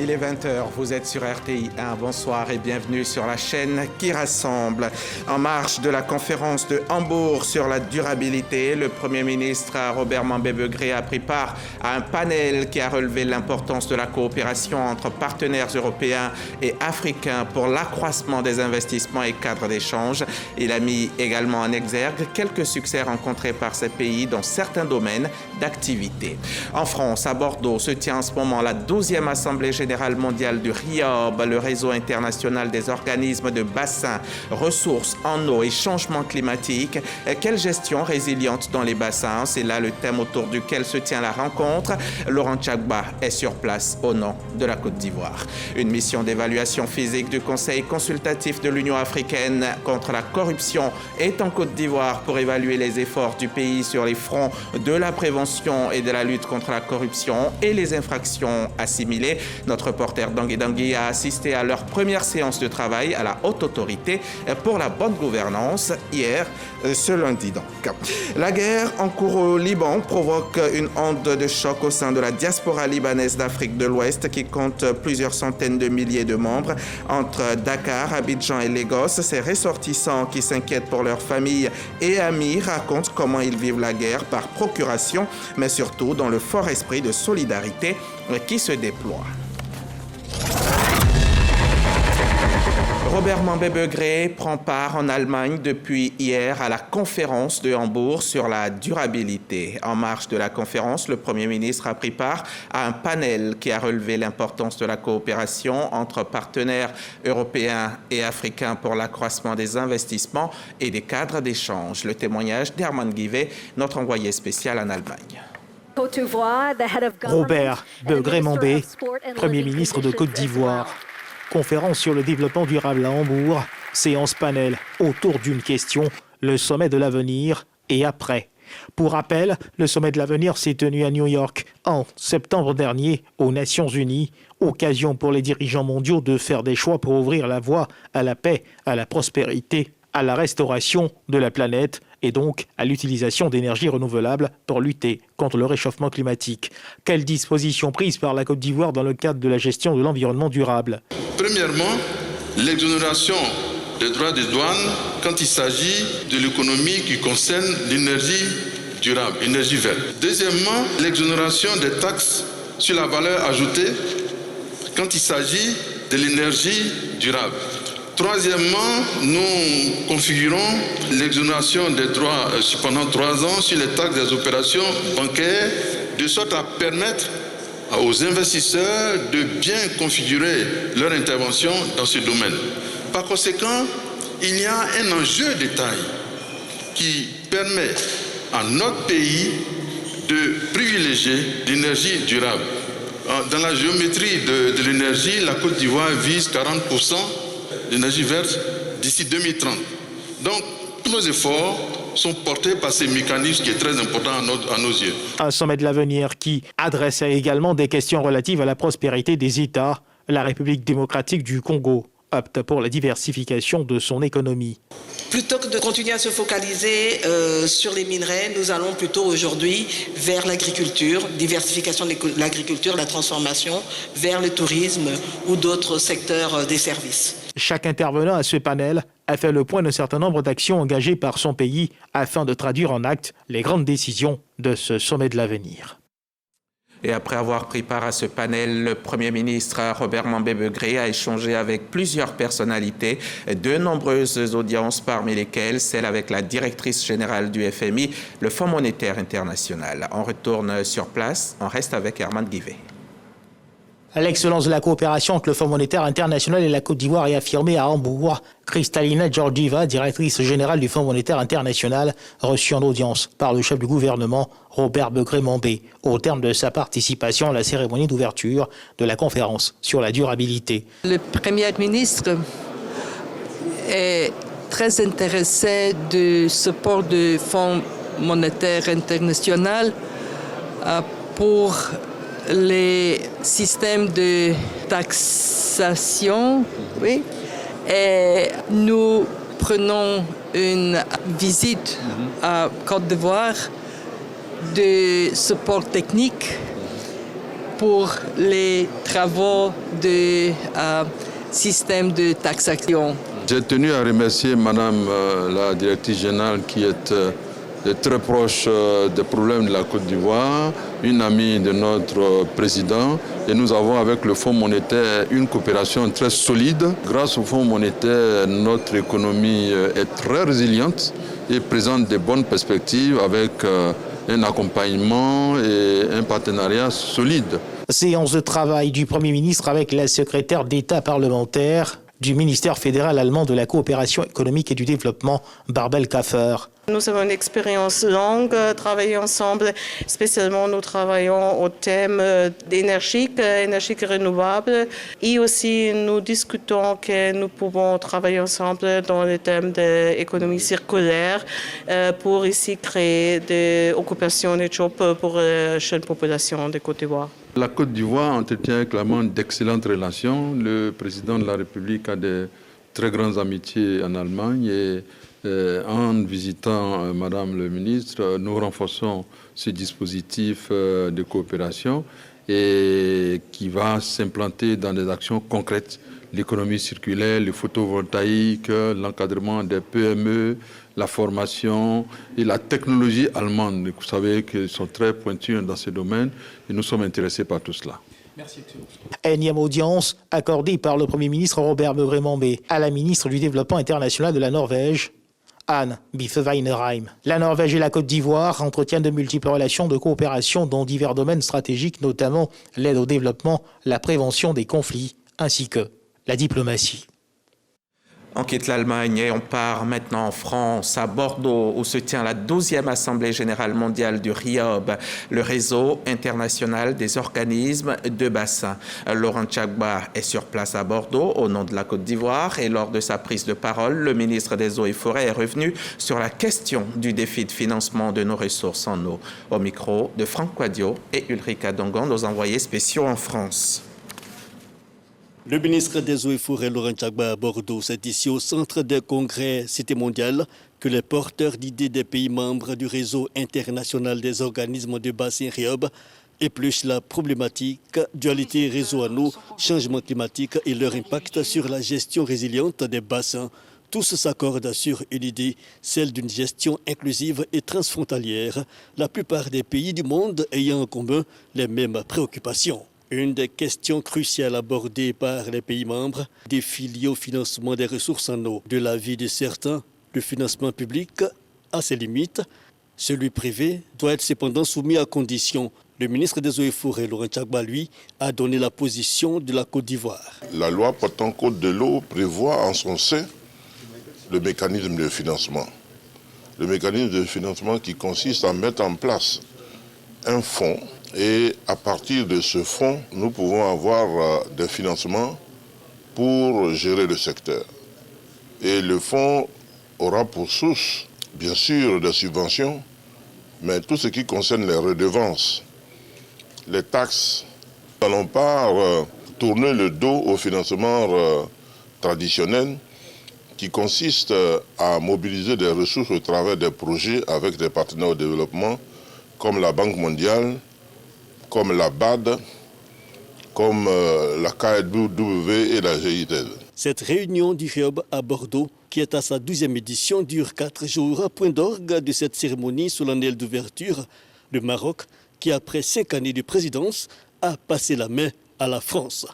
Il est 20h, vous êtes sur RTI 1, bonsoir et bienvenue sur la chaîne qui rassemble. En marge de la conférence de Hambourg sur la durabilité, le Premier ministre Robert Mambébegré a pris part à un panel qui a relevé l'importance de la coopération entre partenaires européens et africains pour l'accroissement des investissements et cadres d'échange. Il a mis également en exergue quelques succès rencontrés par ces pays dans certains domaines d'activité. En France, à Bordeaux, se tient en ce moment la 12e Assemblée générale mondiale du RIOB, le réseau international des organismes de bassins, ressources en eau et changement climatique. Quelle gestion résiliente dans les bassins? C'est là le thème autour duquel se tient la rencontre. Laurent Tchagba est sur place au nom de la Côte d'Ivoire. Une mission d'évaluation physique du Conseil consultatif de l'Union africaine contre la corruption est en Côte d'Ivoire pour évaluer les efforts du pays sur les fronts de la prévention et de la lutte contre la corruption et les infractions assimilées. Notre reporter Dangui Dangui a assisté à leur première séance de travail à la Haute Autorité pour la bonne gouvernance hier, ce lundi donc. La guerre en cours au Liban provoque une onde de choc au sein de la diaspora libanaise d'Afrique de l'Ouest qui compte plusieurs centaines de milliers de membres. Entre Dakar, Abidjan et Lagos, ces ressortissants qui s'inquiètent pour leurs familles et amis racontent comment ils vivent la guerre par procuration, mais surtout dans le fort esprit de solidarité qui se déploie. Robert Mambébegré prend part en Allemagne depuis hier à la conférence de Hambourg sur la durabilité. En marge de la conférence, le Premier ministre a pris part à un panel qui a relevé l'importance de la coopération entre partenaires européens et africains pour l'accroissement des investissements et des cadres d'échange. Le témoignage d'Herman Guivet, notre envoyé spécial en Allemagne. Robert Begré-Mambé, Premier ministre de Côte d'Ivoire. Conférence sur le développement durable à Hambourg, séance panel autour d'une question, le sommet de l'avenir et après. Pour rappel, le sommet de l'avenir s'est tenu à New York en septembre dernier aux Nations Unies, occasion pour les dirigeants mondiaux de faire des choix pour ouvrir la voie à la paix, à la prospérité, à la restauration de la planète et donc à l'utilisation d'énergies renouvelables pour lutter contre le réchauffement climatique. Quelles dispositions prises par la Côte d'Ivoire dans le cadre de la gestion de l'environnement durable? Premièrement, l'exonération des droits de douane quand il s'agit de l'économie qui concerne l'énergie durable, énergie verte. Deuxièmement, l'exonération des taxes sur la valeur ajoutée quand il s'agit de l'énergie durable. Troisièmement, nous configurons l'exonération des droits pendant 3 ans sur les taxes des opérations bancaires, de sorte à permettre aux investisseurs de bien configurer leur intervention dans ce domaine. Par conséquent, il y a un enjeu de taille qui permet à notre pays de privilégier l'énergie durable. Dans la géométrie de l'énergie, la Côte d'Ivoire vise 40% d'énergie verte d'ici 2030. Donc, tous nos efforts sont portés par ces mécanismes qui est très important à nos yeux. Un sommet de l'avenir qui adressait également des questions relatives à la prospérité des États. La République démocratique du Congo opte pour la diversification de son économie. Plutôt que de continuer à se focaliser sur les minerais, nous allons plutôt aujourd'hui vers l'agriculture, diversification de l'agriculture, la transformation, vers le tourisme ou d'autres secteurs des services. Chaque intervenant à ce panel a fait le point d'un certain nombre d'actions engagées par son pays afin de traduire en actes les grandes décisions de ce sommet de l'avenir. Et après avoir pris part à ce panel, le Premier ministre Robert Mambébegré a échangé avec plusieurs personnalités, de nombreuses audiences parmi lesquelles celle avec la directrice générale du FMI, le Fonds monétaire international. On retourne sur place, on reste avec Herman Guivet. L'excellence de la coopération entre le Fonds monétaire international et la Côte d'Ivoire est affirmée à Hambourg. Kristalina Georgieva, directrice générale du Fonds monétaire international, reçue en audience par le chef du gouvernement, Robert Begré-Mambé, au terme de sa participation à la cérémonie d'ouverture de la conférence sur la durabilité. Le Premier ministre est très intéressé du support du Fonds monétaire international pour les systèmes de taxation, oui, et nous prenons une visite à Côte d'Ivoire de support technique pour les travaux de système de taxation. J'ai tenu à remercier Madame la directrice générale qui est très proche des problèmes de la Côte d'Ivoire, une amie de notre président. Et nous avons avec le Fonds monétaire une coopération très solide. Grâce au Fonds monétaire, notre économie est très résiliente et présente de bonnes perspectives avec un accompagnement et un partenariat solide. Séance de travail du Premier ministre avec la secrétaire d'État parlementaire du ministère fédéral allemand de la coopération économique et du développement, Barbel Kaffer. Nous avons une expérience longue, travailler ensemble, spécialement nous travaillons au thème d'énergie renouvelable et aussi nous discutons que nous pouvons travailler ensemble dans le thème de l'économie circulaire pour ici créer des occupations et jobs pour la jeune population de Côte d'Ivoire. La Côte d'Ivoire entretient clairement d'excellentes relations. Le président de la République a de très grandes amitiés en Allemagne et en visitant Madame le ministre, nous renforçons ce dispositif de coopération et qui va s'implanter dans des actions concrètes. L'économie circulaire, le photovoltaïque, l'encadrement des PME, la formation et la technologie allemande. Vous savez qu'ils sont très pointus dans ce domaine et nous sommes intéressés par tout cela. Merci. Énième audience accordée par le Premier ministre Robert Møgre à la ministre du Développement international de la Norvège, Anne Biffe-Weinerheim. La Norvège et la Côte d'Ivoire entretiennent de multiples relations de coopération dans divers domaines stratégiques, notamment l'aide au développement, la prévention des conflits, ainsi que la diplomatie. On quitte l'Allemagne et on part maintenant en France, à Bordeaux, où se tient la 12e Assemblée générale mondiale du RIOB, le réseau international des organismes de bassin. Laurent Gbagba est sur place à Bordeaux, au nom de la Côte d'Ivoire, et lors de sa prise de parole, le ministre des Eaux et Forêts est revenu sur la question du défi de financement de nos ressources en eau. Au micro de Franck Quadio et Ulrika Dongon, nos envoyés spéciaux en France. Le ministre des Eaux et Forêts, Laurent Gbagba, à Bordeaux, c'est ici au centre des congrès Cité mondiale que les porteurs d'idées des pays membres du réseau international des organismes de bassin RIOB épluchent la problématique dualité réseau en eau, changement climatique et leur impact sur la gestion résiliente des bassins. Tous s'accordent sur une idée, celle d'une gestion inclusive et transfrontalière, la plupart des pays du monde ayant en commun les mêmes préoccupations. Une des questions cruciales abordées par les pays membres, défi lié au financement des ressources en eau. De l'avis de certains, le financement public a ses limites. Celui privé doit être cependant soumis à conditions. Le ministre des Eaux et Forêts, Laurent Gbagba, lui, a donné la position de la Côte d'Ivoire. La loi portant code de l'eau prévoit en son sein le mécanisme de financement. Le mécanisme de financement qui consiste à mettre en place un fonds. Et à partir de ce fonds, nous pouvons avoir des financements pour gérer le secteur. Et le fonds aura pour source, bien sûr, des subventions, mais tout ce qui concerne les redevances, les taxes, nous n'allons pas tourner le dos au financement traditionnel qui consiste à mobiliser des ressources au travers des projets avec des partenaires au développement, comme la Banque mondiale, comme la BAD, comme la KfW et la GIZ. Cette réunion du RIOB à Bordeaux, qui est à sa 12e édition, dure 4 jours. Point d'orgue de cette cérémonie solennelle d'ouverture, le Maroc, qui après 5 années de présidence, a passé la main à la France.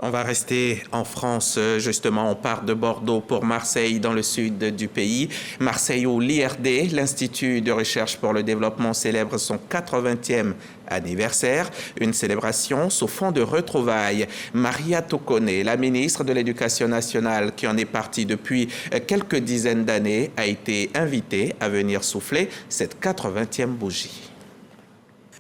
On va rester en France, justement, on part de Bordeaux pour Marseille, dans le sud du pays. Marseille où l'IRD, l'Institut de recherche pour le développement, célèbre son 80e anniversaire. Une célébration sous fond de retrouvailles. Maria Tokone, la ministre de l'Éducation nationale, qui en est partie depuis quelques dizaines d'années, a été invitée à venir souffler cette 80e bougie.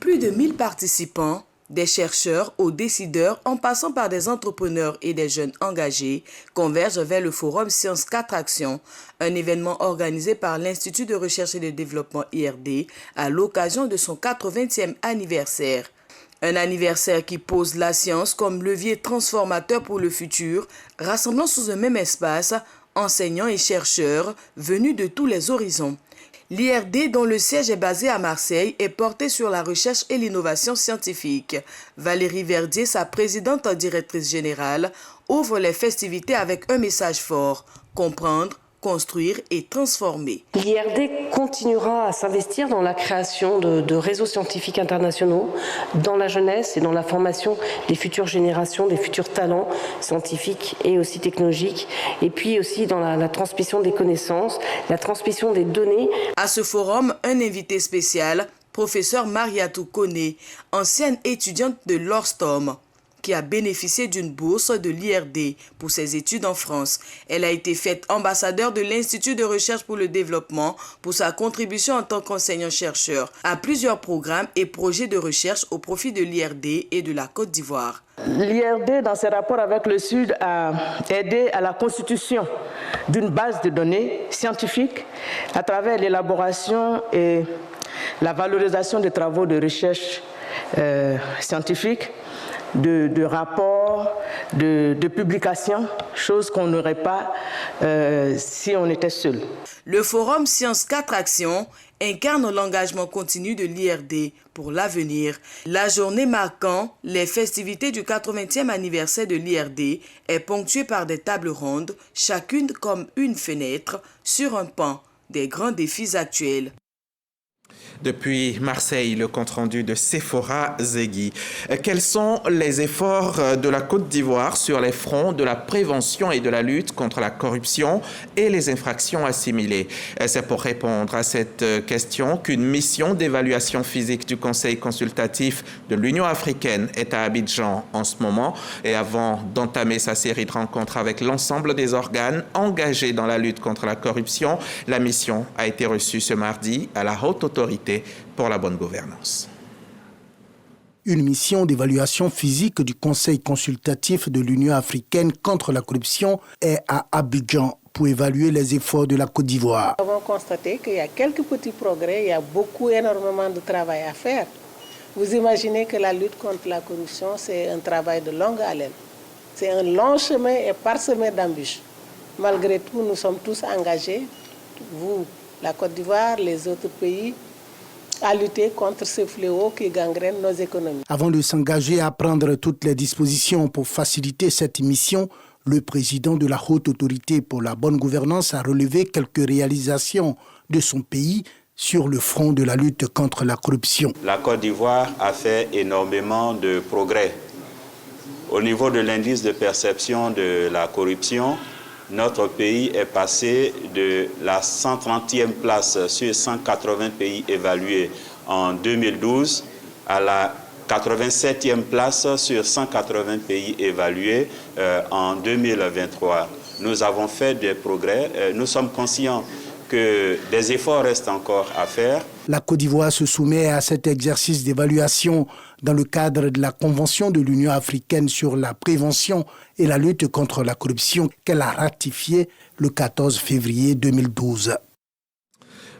Plus de 1000 participants, des chercheurs aux décideurs, en passant par des entrepreneurs et des jeunes engagés, convergent vers le forum Sciences 4 Actions, un événement organisé par l'Institut de recherche et de développement IRD à l'occasion de son 80e anniversaire. Un anniversaire qui pose la science comme levier transformateur pour le futur, rassemblant sous un même espace enseignants et chercheurs venus de tous les horizons. L'IRD, dont le siège est basé à Marseille, est porté sur la recherche et l'innovation scientifique. Valérie Verdier, sa présidente et directrice générale, ouvre les festivités avec un message fort: comprendre, construire et transformer. L'IRD continuera à s'investir dans la création de réseaux scientifiques internationaux, dans la jeunesse et dans la formation des futures générations, des futurs talents scientifiques et aussi technologiques, et puis aussi dans la transmission des connaissances, la transmission des données. À ce forum, un invité spécial, professeur Mariatou Koné, ancienne étudiante de l'Orstom, qui a bénéficié d'une bourse de l'IRD pour ses études en France. Elle a été faite ambassadeur de l'Institut de recherche pour le développement pour sa contribution en tant qu'enseignant-chercheur à plusieurs programmes et projets de recherche au profit de l'IRD et de la Côte d'Ivoire. L'IRD, dans ses rapports avec le Sud, a aidé à la constitution d'une base de données scientifiques à travers l'élaboration et la valorisation des travaux de recherche scientifiques, de rapports, de publications, chose qu'on n'aurait pas si on était seul. Le forum Sciences 4 Actions incarne l'engagement continu de l'IRD pour l'avenir. La journée marquant les festivités du 80e anniversaire de l'IRD est ponctuée par des tables rondes, chacune comme une fenêtre sur un pan des grands défis actuels. Depuis Marseille, le compte-rendu de Sephora Zegui. Quels sont les efforts de la Côte d'Ivoire sur les fronts de la prévention et de la lutte contre la corruption et les infractions assimilées? C'est pour répondre à cette question qu'une mission d'évaluation physique du Conseil consultatif de l'Union africaine est à Abidjan en ce moment. Et avant d'entamer sa série de rencontres avec l'ensemble des organes engagés dans la lutte contre la corruption, la mission a été reçue ce mardi à la Haute Autorité pour la bonne gouvernance. Une mission d'évaluation physique du Conseil consultatif de l'Union africaine contre la corruption est à Abidjan pour évaluer les efforts de la Côte d'Ivoire. Nous avons constaté qu'il y a quelques petits progrès, il y a énormément de travail à faire. Vous imaginez que la lutte contre la corruption, c'est un travail de longue haleine. C'est un long chemin et parsemé d'embûches. Malgré tout, nous sommes tous engagés, vous, la Côte d'Ivoire, les autres pays, à lutter contre ce fléau qui gangrène nos économies. Avant de s'engager à prendre toutes les dispositions pour faciliter cette mission, le président de la Haute Autorité pour la bonne gouvernance a relevé quelques réalisations de son pays sur le front de la lutte contre la corruption. La Côte d'Ivoire a fait énormément de progrès. Au niveau de l'indice de perception de la corruption, notre pays est passé de la 130e place sur 180 pays évalués en 2012 à la 87e place sur 180 pays évalués en 2023. Nous avons fait des progrès. Nous sommes conscients que des efforts restent encore à faire. La Côte d'Ivoire se soumet à cet exercice d'évaluation dans le cadre de la Convention de l'Union africaine sur la prévention et la lutte contre la corruption qu'elle a ratifiée le 14 février 2012.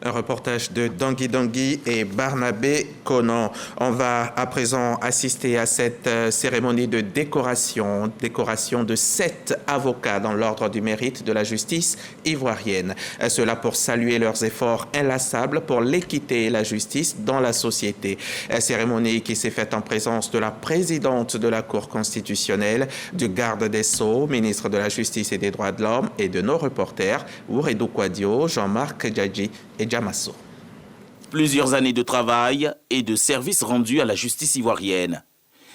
Un reportage de Dangui et Barnabé Conan. On va à présent assister à cette cérémonie de décoration de 7 avocats dans l'ordre du mérite de la justice ivoirienne. Cela pour saluer leurs efforts inlassables pour l'équité et la justice dans la société. Cérémonie qui s'est faite en présence de la présidente de la Cour constitutionnelle, du garde des Sceaux, ministre de la Justice et des Droits de l'Homme et de nos reporters, Ouredou Kwadio, Jean-Marc Djadji et Djamasso. Plusieurs années de travail et de services rendus à la justice ivoirienne.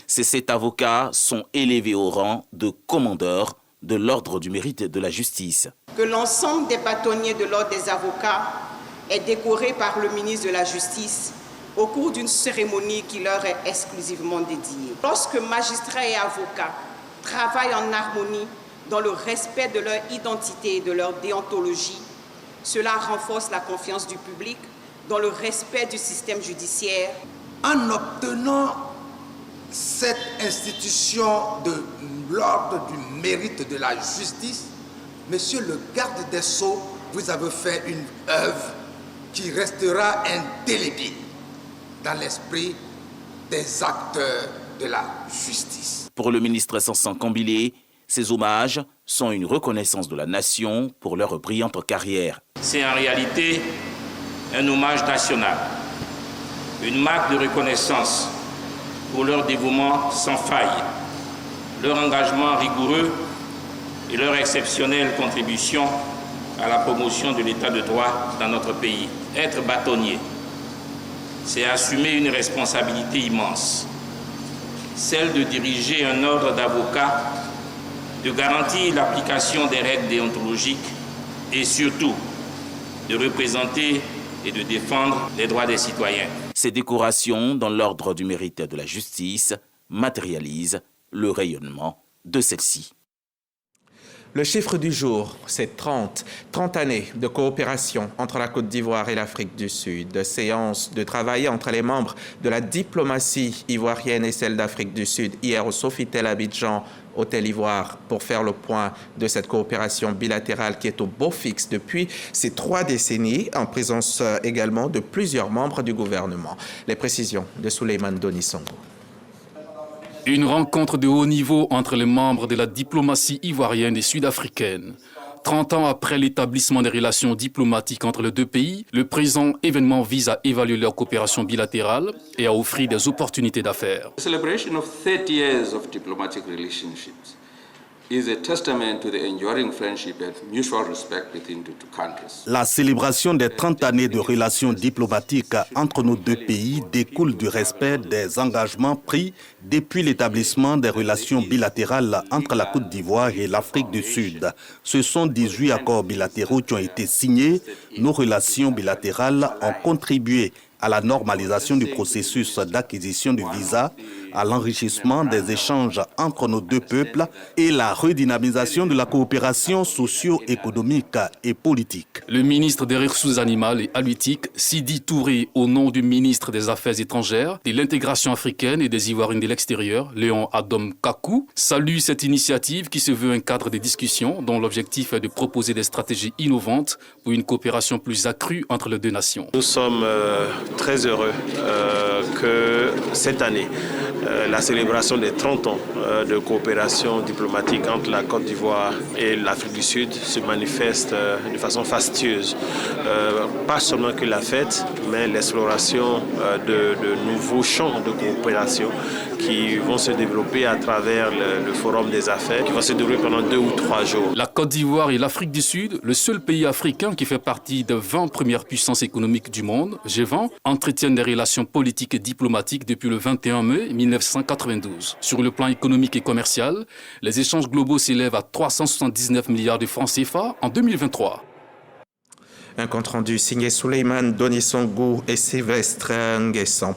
Ces 7 avocats sont élevés au rang de commandeurs de l'ordre du mérite de la justice. Que l'ensemble des bâtonniers de l'ordre des avocats est décoré par le ministre de la Justice au cours d'une cérémonie qui leur est exclusivement dédiée. Lorsque magistrats et avocats travaillent en harmonie dans le respect de leur identité et de leur déontologie, cela renforce la confiance du public dans le respect du système judiciaire. En obtenant cette institution de l'ordre du mérite de la justice, Monsieur le garde des Sceaux, vous avez fait une œuvre qui restera indélébile dans l'esprit des acteurs de la justice. Pour le ministre Sansan Kambilé, ces hommages sont une reconnaissance de la nation pour leur brillante carrière. C'est en réalité un hommage national, une marque de reconnaissance pour leur dévouement sans faille, leur engagement rigoureux et leur exceptionnelle contribution à la promotion de l'état de droit dans notre pays. Être bâtonnier, c'est assumer une responsabilité immense, celle de diriger un ordre d'avocats, de garantir l'application des règles déontologiques et surtout de représenter et de défendre les droits des citoyens. Ces décorations dans l'ordre du mérite de la justice matérialisent le rayonnement de celle-ci. Le chiffre du jour, c'est 30 années de coopération entre la Côte d'Ivoire et l'Afrique du Sud. Séance de travail entre les membres de la diplomatie ivoirienne et celle d'Afrique du Sud hier au Sofitel Abidjan, Hôtel Ivoire, pour faire le point de cette coopération bilatérale qui est au beau fixe depuis ces 3 décennies, en présence également de plusieurs membres du gouvernement. Les précisions de Souleymane Donisongo. Une rencontre de haut niveau entre les membres de la diplomatie ivoirienne et sud-africaine. 30 ans après l'établissement des relations diplomatiques entre les deux pays, le présent événement vise à évaluer leur coopération bilatérale et à offrir des opportunités d'affaires. The celebration of 30 years of diplomatic relationships is a testament to the enduring friendship and mutual respect between the two countries. La célébration des 30 années de relations diplomatiques entre nos deux pays découle du respect des engagements pris depuis l'établissement des relations bilatérales entre la Côte d'Ivoire et l'Afrique du Sud. Ce sont 18 accords bilatéraux qui ont été signés. Nos relations bilatérales ont contribué à la normalisation du processus d'acquisition du visa, à l'enrichissement des échanges entre nos deux peuples et la redynamisation de la coopération socio-économique et politique. Le ministre des Ressources animales et halieutiques, Sidi Touré, au nom du ministre des Affaires étrangères, de l'intégration africaine et des Ivoiriens de l'extérieur, Léon Adom Kakou, salue cette initiative qui se veut un cadre de discussion dont l'objectif est de proposer des stratégies innovantes pour une coopération plus accrue entre les deux nations. Nous sommes très heureux que cette année, la célébration des 30 ans de coopération diplomatique entre la Côte d'Ivoire et l'Afrique du Sud se manifeste de façon fastueuse. Pas seulement que la fête, mais l'exploration de nouveaux champs de coopération qui vont se développer à travers le Forum des affaires, qui va se dérouler pendant 2 ou 3 jours. La Côte d'Ivoire et l'Afrique du Sud, le seul pays africain qui fait partie des 20 premières puissances économiques du monde, G20, entretiennent des relations politiques et diplomatiques depuis le 21 mai 1992. Sur le plan économique et commercial, les échanges globaux s'élèvent à 379 milliards de francs CFA en 2023. Un compte-rendu signé Souleymane Donisongo et Sylvestre Nguesson.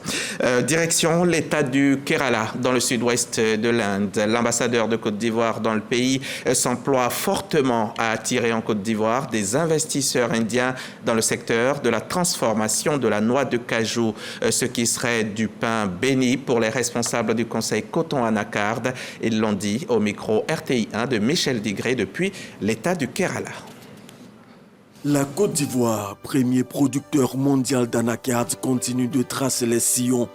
Direction l'État du Kerala, dans le sud-ouest de l'Inde. L'ambassadeur de Côte d'Ivoire dans le pays s'emploie fortement à attirer en Côte d'Ivoire des investisseurs indiens dans le secteur de la transformation de la noix de cajou, ce qui serait du pain béni pour les responsables du Conseil Coton Anacarde. Ils l'ont dit au micro RTI1 de Michel Digré depuis l'État du Kerala. La Côte d'Ivoire, premier producteur mondial d'anacarde, continue de tracer les sillons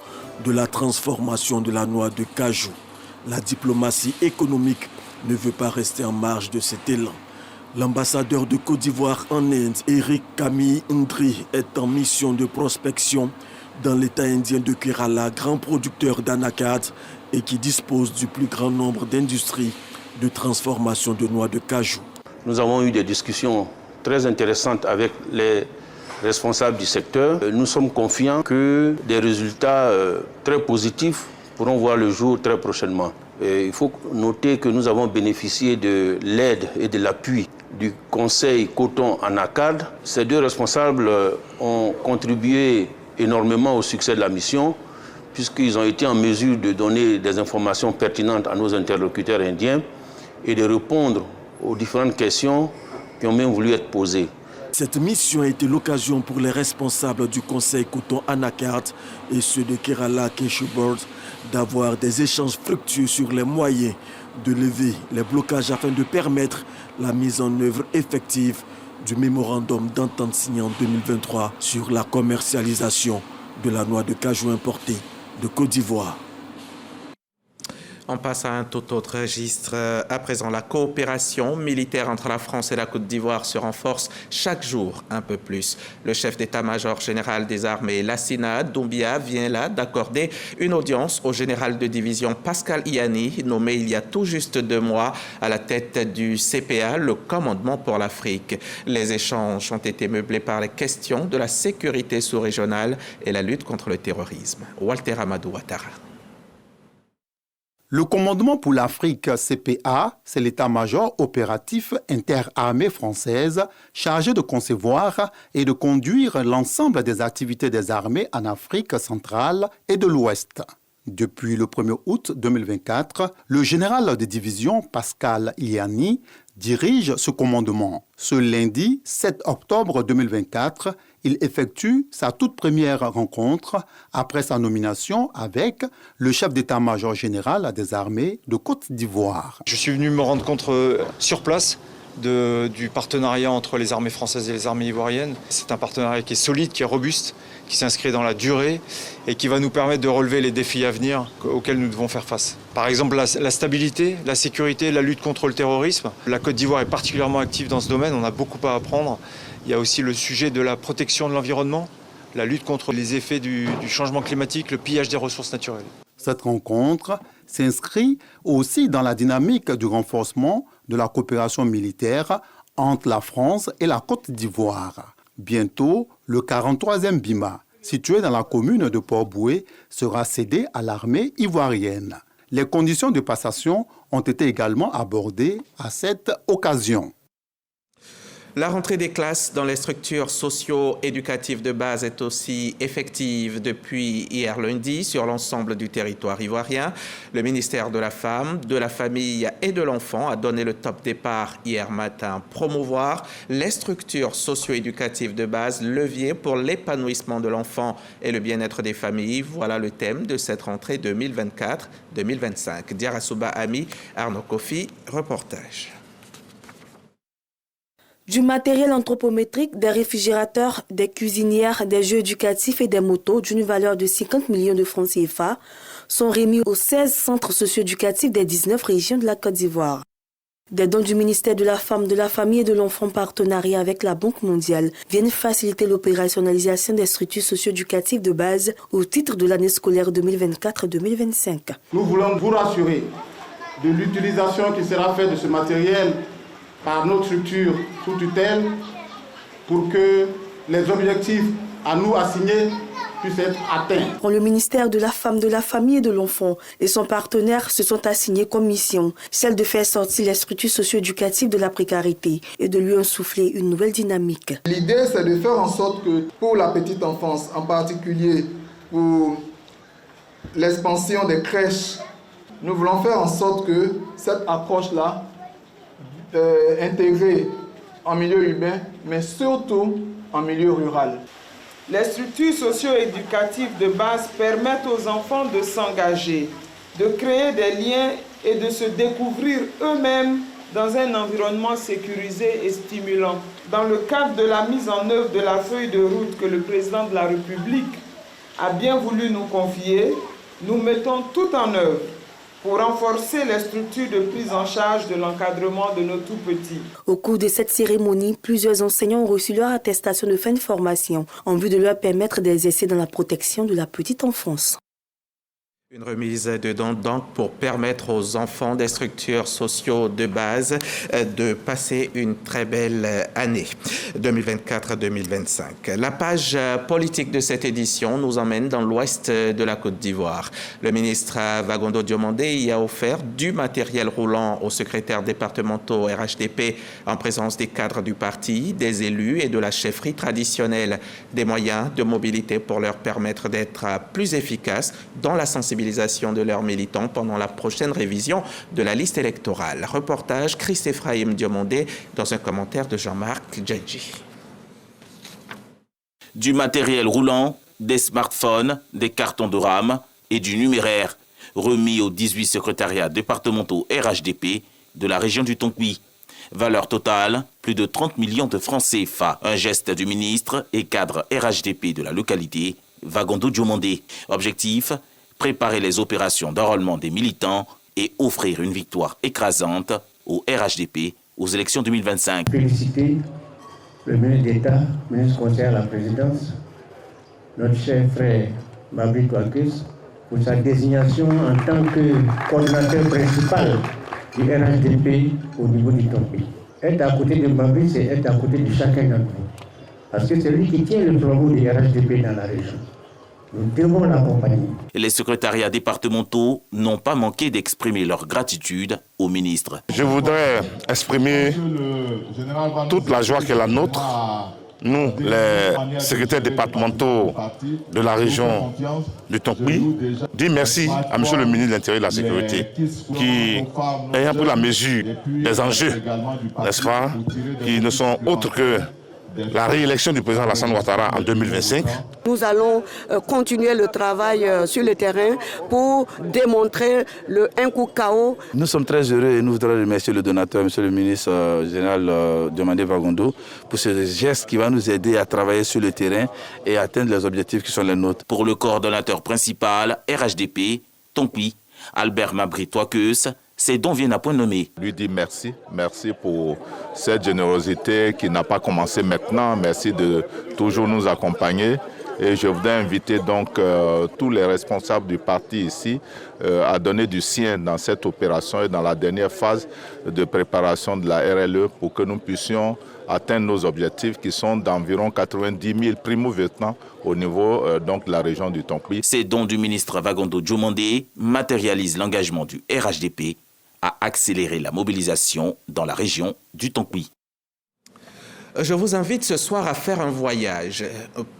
de la transformation de la noix de cajou. La diplomatie économique ne veut pas rester en marge de cet élan. L'ambassadeur de Côte d'Ivoire en Inde, Eric Camille Ndri, est en mission de prospection dans l'État indien de Kerala, grand producteur d'anacarde et qui dispose du plus grand nombre d'industries de transformation de noix de cajou. Nous avons eu des discussions très intéressante avec les responsables du secteur. Nous sommes confiants que des résultats très positifs pourront voir le jour très prochainement. Et il faut noter que nous avons bénéficié de l'aide et de l'appui du Conseil Coton Anacarde. Ces deux responsables ont contribué énormément au succès de la mission puisqu'ils ont été en mesure de donner des informations pertinentes à nos interlocuteurs indiens et de répondre aux différentes questions qui ont même voulu être posées. Cette mission a été l'occasion pour les responsables du Conseil Coton Anacarde et ceux de Kerala Cashew Board d'avoir des échanges fructueux sur les moyens de lever les blocages afin de permettre la mise en œuvre effective du mémorandum d'entente signé en 2023 sur la commercialisation de la noix de cajou importée de Côte d'Ivoire. On passe à un tout autre registre. À présent, la coopération militaire entre la France et la Côte d'Ivoire se renforce chaque jour un peu plus. Le chef d'état-major général des armées, Lassina Doumbia, vient là d'accorder une audience au général de division Pascal Iani, nommé il y a tout juste 2 mois à la tête du CPA, le commandement pour l'Afrique. Les échanges ont été meublés par les questions de la sécurité sous-régionale et la lutte contre le terrorisme. Walter Amadou Ouattara. Le commandement pour l'Afrique CPA, c'est l'état-major opératif interarmée française chargé de concevoir et de conduire l'ensemble des activités des armées en Afrique centrale et de l'Ouest. Depuis le 1er août 2024, le général de division Pascal Iani dirige ce commandement. Ce lundi 7 octobre 2024, il effectue sa toute première rencontre après sa nomination avec le chef d'état-major général des armées de Côte d'Ivoire. Je suis venu me rendre compte sur place du partenariat entre les armées françaises et les armées ivoiriennes. C'est un partenariat qui est solide, qui est robuste, qui s'inscrit dans la durée et qui va nous permettre de relever les défis à venir auxquels nous devons faire face. Par exemple, la stabilité, la sécurité, la lutte contre le terrorisme. La Côte d'Ivoire est particulièrement active dans ce domaine, on a beaucoup à apprendre. Il y a aussi le sujet de la protection de l'environnement, la lutte contre les effets du changement climatique, le pillage des ressources naturelles. Cette rencontre s'inscrit aussi dans la dynamique du renforcement de la coopération militaire entre la France et la Côte d'Ivoire. Bientôt, le 43e BIMA, situé dans la commune de Port-Bouët, sera cédé à l'armée ivoirienne. Les conditions de passation ont été également abordées à cette occasion. La rentrée des classes dans les structures socio-éducatives de base est aussi effective depuis hier lundi sur l'ensemble du territoire ivoirien. Le ministère de la Femme, de la Famille et de l'Enfant a donné le top départ hier matin. Promouvoir les structures socio-éducatives de base, levier pour l'épanouissement de l'enfant et le bien-être des familles. Voilà le thème de cette rentrée 2024-2025. Diarasouba Ami, Arnaud Kofi, reportage. Du matériel anthropométrique, des réfrigérateurs, des cuisinières, des jeux éducatifs et des motos d'une valeur de 50 millions de francs CFA sont remis aux 16 centres socio-éducatifs des 19 régions de la Côte d'Ivoire. Des dons du ministère de la Femme, de la Famille et de l'Enfant en partenariat avec la Banque mondiale viennent faciliter l'opérationnalisation des structures socio-éducatives de base au titre de l'année scolaire 2024-2025. Nous voulons vous rassurer de l'utilisation qui sera faite de ce matériel par notre structure sous tutelle pour que les objectifs à nous assignés puissent être atteints. Le ministère de la Femme, de la Famille et de l'Enfant et son partenaire se sont assignés comme mission, celle de faire sortir les structures socio-éducatives de la précarité et de lui insuffler une nouvelle dynamique. L'idée, c'est de faire en sorte que pour la petite enfance, en particulier pour l'expansion des crèches, nous voulons faire en sorte que cette approche-là intégrée en milieu urbain, mais surtout en milieu rural. Les structures socio-éducatives de base permettent aux enfants de s'engager, de créer des liens et de se découvrir eux-mêmes dans un environnement sécurisé et stimulant. Dans le cadre de la mise en œuvre de la feuille de route que le président de la République a bien voulu nous confier, nous mettons tout en œuvre pour renforcer les structures de prise en charge de l'encadrement de nos tout-petits. Au cours de cette cérémonie, plusieurs enseignants ont reçu leur attestation de fin de formation en vue de leur permettre d'exercer dans la protection de la petite enfance. Une remise de dons donc pour permettre aux enfants des structures sociaux de base de passer une très belle année 2024-2025. La page politique de cette édition nous emmène dans l'ouest de la Côte d'Ivoire. Le ministre Vagondo Diomandé y a offert du matériel roulant aux secrétaires départementaux RHDP en présence des cadres du parti, des élus et de la chefferie traditionnelle. Des moyens de mobilité pour leur permettre d'être plus efficaces dans la sensibilisation de leurs militants pendant la prochaine révision de la liste électorale. Reportage Christ-Ephraïm Diomandé dans un commentaire de Jean-Marc Djedji. Du matériel roulant, des smartphones, des cartons de RAM et du numéraire remis aux 18 secrétariats départementaux RHDP de la région du Tonkoui. Valeur totale, plus de 30 millions de francs CFA. Un geste du ministre et cadre RHDP de la localité, Vagondo Diomandé. Objectif, préparer les opérations d'enrôlement des militants et offrir une victoire écrasante au RHDP aux élections 2025. Féliciter le ministre d'État, ministre conseiller à la présidence, notre cher frère Mabry Touakus, pour sa désignation en tant que coordinateur principal du RHDP au niveau du Tonkpi. Être à côté de Mabry, c'est être à côté de chacun d'entre nous. Parce que c'est lui qui tient le flambeau du RHDP dans la région. Nous devons l'accompagner. Les secrétariats départementaux n'ont pas manqué d'exprimer leur gratitude au ministre. Je voudrais exprimer toute la joie qu'est la nôtre, nous, les secrétaires départementaux de la région du Tonkpi, dire merci à M. le ministre de l'Intérieur et de la Sécurité, qui, ayant pris la mesure des enjeux, n'est-ce pas, qui ne sont autres que la réélection du président Alassane Ouattara en 2025. Nous allons continuer le travail sur le terrain pour démontrer un coup KO. Nous sommes très heureux et nous voudrions remercier le donateur, M. le ministre général Diomandé Vagondo, pour ce geste qui va nous aider à travailler sur le terrain et atteindre les objectifs qui sont les nôtres. Pour le coordonnateur principal, RHDP, Tonkpi, Albert Mabry Touakus, ces dons viennent à point nommé. Lui dire merci, merci pour cette générosité qui n'a pas commencé maintenant. Merci de toujours nous accompagner. Et je voudrais inviter donc tous les responsables du parti ici à donner du sien dans cette opération et dans la dernière phase de préparation de la RLE pour que nous puissions atteindre nos objectifs qui sont d'environ 90 000 primo-votants au niveau donc de la région du Tonkpi. Ces dons du ministre Vagondo Diomandé matérialisent l'engagement du RHDP à accélérer la mobilisation dans la région du Tonkpi. Je vous invite ce soir à faire un voyage,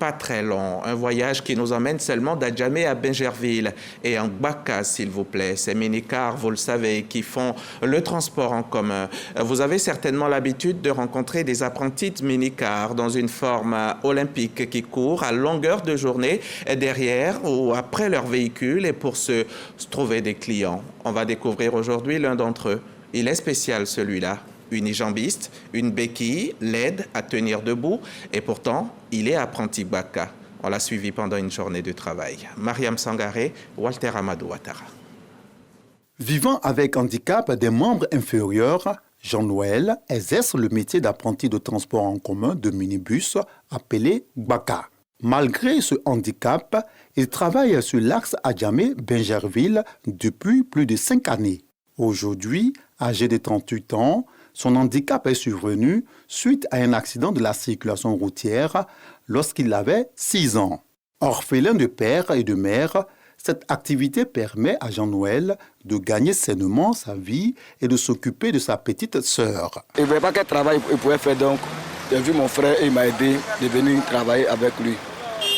pas très long, un voyage qui nous emmène seulement d'Adjamé à Bingerville et en Gbaka, s'il vous plaît. Ces mini-cars, vous le savez, qui font le transport en commun. Vous avez certainement l'habitude de rencontrer des apprentis de mini-cars dans une forme olympique qui courent à longueur de journée derrière ou après leur véhicule et pour se trouver des clients. On va découvrir aujourd'hui l'un d'entre eux. Il est spécial celui-là. Unijambiste, une béquille l'aide à tenir debout et pourtant, il est apprenti Gbaka. On l'a suivi pendant une journée de travail. Mariam Sangaré, Walter Amadou Ouattara. Vivant avec handicap des membres inférieurs, Jean-Noël exerce le métier d'apprenti de transport en commun de minibus appelé Gbaka. Malgré ce handicap, il travaille sur l'axe Adjamé-Bingerville depuis plus de 5 années. Aujourd'hui, âgé de 38 ans, son handicap est survenu suite à un accident de la circulation routière lorsqu'il avait 6 ans. Orphelin de père et de mère, cette activité permet à Jean-Noël de gagner sainement sa vie et de s'occuper de sa petite sœur. Il ne voyait pas quel travail il pouvait faire, donc j'ai vu mon frère et il m'a aidé de venir travailler avec lui.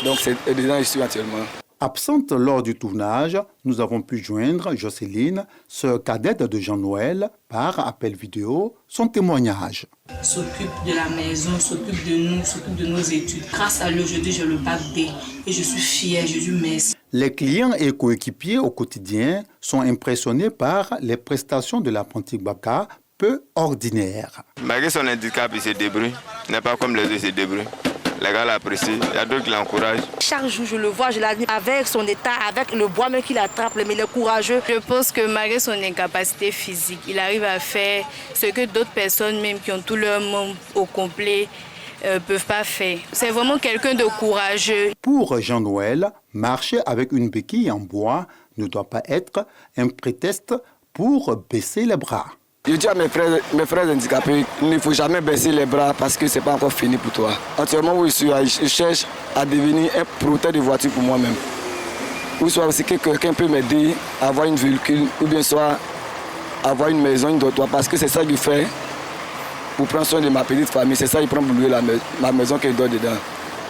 Donc c'est dedans ici actuellement. Absente lors du tournage, nous avons pu joindre Jocelyne, sœur cadette de Jean-Noël, par appel vidéo, son témoignage. S'occupe de la maison, s'occupe de nous, s'occupe de nos études. Grâce à lui, aujourd'hui, j'ai le bac D et je suis fière, je lui merci. Les clients et coéquipiers au quotidien sont impressionnés par les prestations de l'apprenti Gbaka, peu ordinaires. Malgré son handicap, il se débrouille. Il n'est pas comme les autres, il se débrouille. Les gars l'apprécient, il y a d'autres qui l'encouragent. Chaque jour, je le vois, je l'admire avec son état, avec le bois même qu'il attrape, mais il est courageux. Je pense que malgré son incapacité physique, il arrive à faire ce que d'autres personnes, même qui ont tout leur monde au complet, ne peuvent pas faire. C'est vraiment quelqu'un de courageux. Pour Jean-Noël, marcher avec une béquille en bois ne doit pas être un prétexte pour baisser les bras. Je dis à mes frères handicapés, il ne faut jamais baisser les bras parce que ce n'est pas encore fini pour toi. Actuellement, où je cherche à devenir un protecteur de voiture pour moi-même. Ou soit aussi que quelqu'un peut m'aider à avoir une véhicule ou bien soit avoir une maison, une dortoir, parce que c'est ça que je fais pour prendre soin de ma petite famille. C'est ça qu'il prend pour louer ma maison qu'il dort dedans.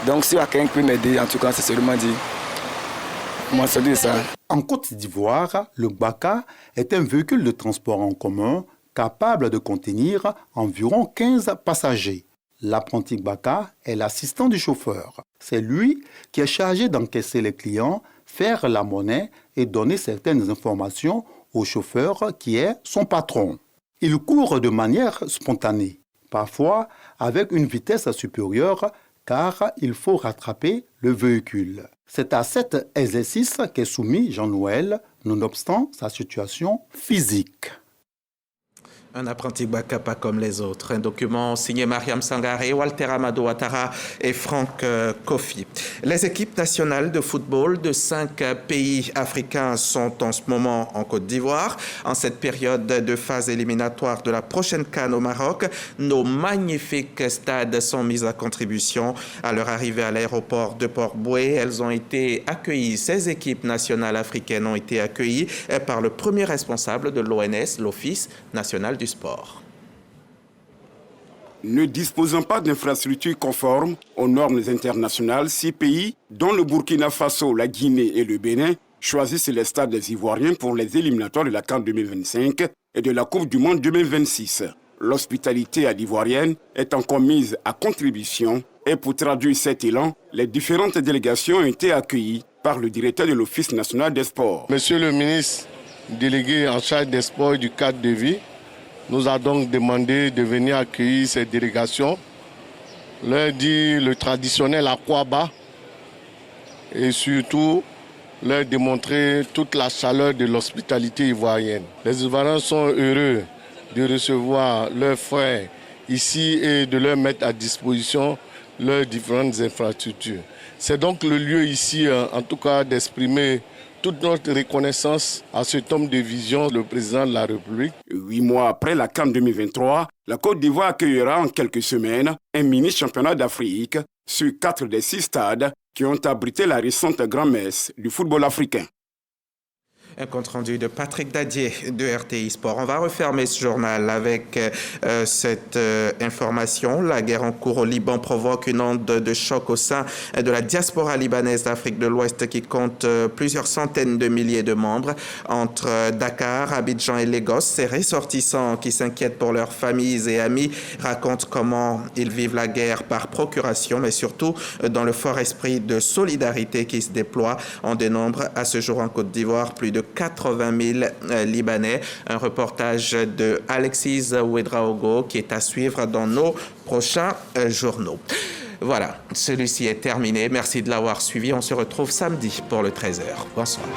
Donc si quelqu'un peut m'aider, en tout cas, c'est seulement dit. Moi, c'est ça. En Côte d'Ivoire, le Gbaka est un véhicule de transport en commun capable de contenir environ 15 passagers. L'apprenti Gbaka est l'assistant du chauffeur. C'est lui qui est chargé d'encaisser les clients, faire la monnaie et donner certaines informations au chauffeur qui est son patron. Il court de manière spontanée, parfois avec une vitesse supérieure car il faut rattraper le véhicule. C'est à cet exercice qu'est soumis Jean-Noël, nonobstant sa situation physique. Un apprenti Baka pas comme les autres. Un document signé Mariam Sangaré, Walter Amadou Ouattara et Franck Kofi. Les équipes nationales de football de 5 pays africains sont en ce moment en Côte d'Ivoire. En cette période de phase éliminatoire de la prochaine CAN au Maroc, nos magnifiques stades sont mis à contribution. À leur arrivée à l'aéroport de Port-Boué, elles ont été accueillies. Ces équipes nationales africaines ont été accueillies par le premier responsable de l'ONS, l'Office national du sport. Ne disposant pas d'infrastructures conformes aux normes internationales, 6 pays, dont le Burkina Faso, la Guinée et le Bénin, choisissent les stades des Ivoiriens pour les éliminatoires de la CAN 2025 et de la Coupe du Monde 2026. L'hospitalité à l'Ivoirienne est encore mise à contribution et pour traduire cet élan, les différentes délégations ont été accueillies par le directeur de l'Office national des sports. Monsieur le ministre délégué en charge des sports et du cadre de vie nous a donc demandé de venir accueillir ces délégations, leur dire le traditionnel Akwaba et surtout leur démontrer toute la chaleur de l'hospitalité ivoirienne. Les Ivoiriens sont heureux de recevoir leurs frères ici et de leur mettre à disposition leurs différentes infrastructures. C'est donc le lieu ici, en tout cas, d'exprimer toute notre reconnaissance à cet homme de vision, le président de la République. 8 mois après la CAN 2023, la Côte d'Ivoire accueillera en quelques semaines un mini-championnat d'Afrique sur 4 des 6 stades qui ont abrité la récente grand-messe du football africain. Un compte-rendu de Patrick Dadier de RTI Sport. On va refermer ce journal avec cette information. La guerre en cours au Liban provoque une onde de choc au sein de la diaspora libanaise d'Afrique de l'Ouest qui compte plusieurs centaines de milliers de membres. Entre Dakar, Abidjan et Lagos, ces ressortissants qui s'inquiètent pour leurs familles et amis racontent comment ils vivent la guerre par procuration, mais surtout dans le fort esprit de solidarité qui se déploie. On dénombre à ce jour en Côte d'Ivoire plus de 80 000 Libanais. Un reportage de Alexis Ouedraogo qui est à suivre dans nos prochains journaux. Voilà, celui-ci est terminé. Merci de l'avoir suivi. On se retrouve samedi pour le 13h. Bonsoir.